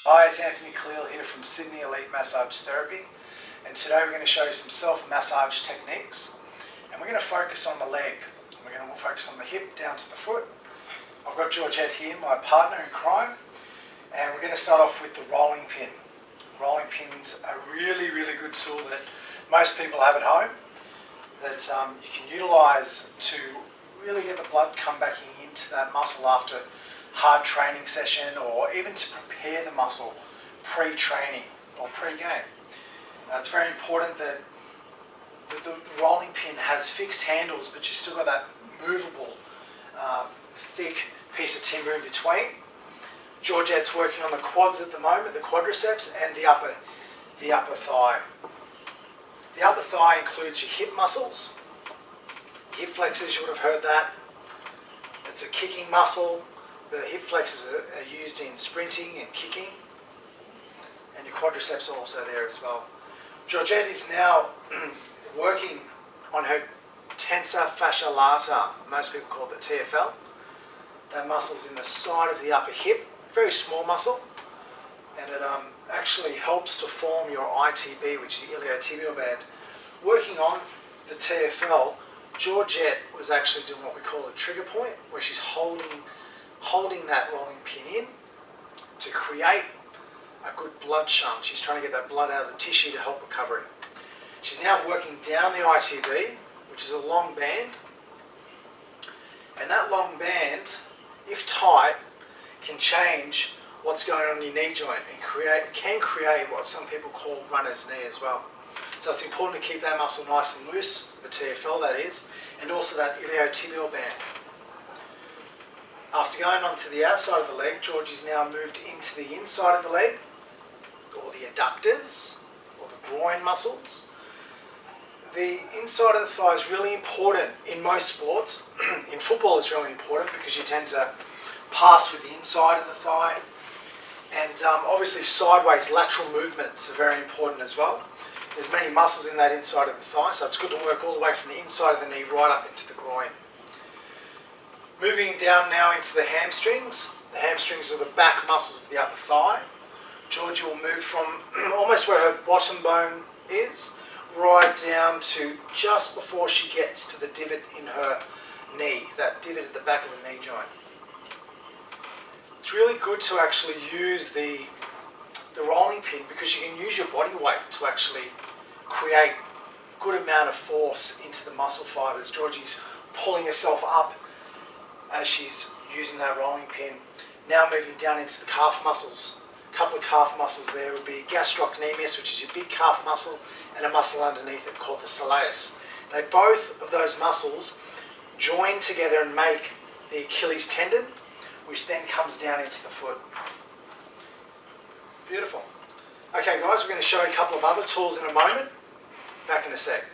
Hi, it's Anthony Khalil here from Sydney Elite Massage Therapy, and today we're going to show you some self-massage techniques, and we're going to focus on the leg. We're going to focus on the hip down to the foot. I've got Georgette here, my partner in crime, and we're going to start off with the rolling pin. Rolling pin's a really good tool that most people have at home that you can utilise to really get the blood come back into that muscle after hard training session, or even to prepare the muscle pre-training or pre-game. It's very important that the rolling pin has fixed handles, but you've still got that movable, thick piece of timber in between. Georgette's working on the quads at the moment, the quadriceps, and the upper thigh. The upper thigh includes your hip muscles, hip flexors. You would have heard that. It's a kicking muscle. The hip flexors are used in sprinting and kicking, and your quadriceps are also there as well. Georgette is now working on her tensor fascia lata, most people call it the TFL. That muscle's in the side of the upper hip, very small muscle, and it actually helps to form your ITB, which is the iliotibial band. Working on the TFL, Georgette was actually doing what we call a trigger point, where she's holding that rolling pin in to create a good blood shunt. She's trying to get that blood out of the tissue to help recovery. She's now working down the ITB, which is a long band, and that long band, if tight, can change what's going on in your knee joint and can create what some people call runner's knee as well. So it's important to keep that muscle nice and loose, the TFL that is, and also that iliotibial band. After going on to the outside of the leg, Georgie's now moved into the inside of the leg, or the adductors, or the groin muscles. The inside of the thigh is really important in most sports. In football it's really important because you tend to pass with the inside of the thigh. And obviously sideways lateral movements are very important as well. There's many muscles in that inside of the thigh, so it's good to work all the way from the inside of the knee right up into the groin. Moving down now into the hamstrings. The hamstrings are the back muscles of the upper thigh. Georgie will move from almost where her bottom bone is, right down to just before she gets to the divot in her knee, that divot at the back of the knee joint. It's really good to actually use the rolling pin because you can use your body weight to actually create a good amount of force into the muscle fibers. Georgie's pulling herself up as she's using that rolling pin. Now moving down into the calf muscles. A couple of calf muscles there would be gastrocnemius, which is your big calf muscle, and a muscle underneath it called the soleus. Both of those muscles join together and make the Achilles tendon, which then comes down into the foot. Beautiful. Okay guys, we're going to show you a couple of other tools in a moment. Back in a sec.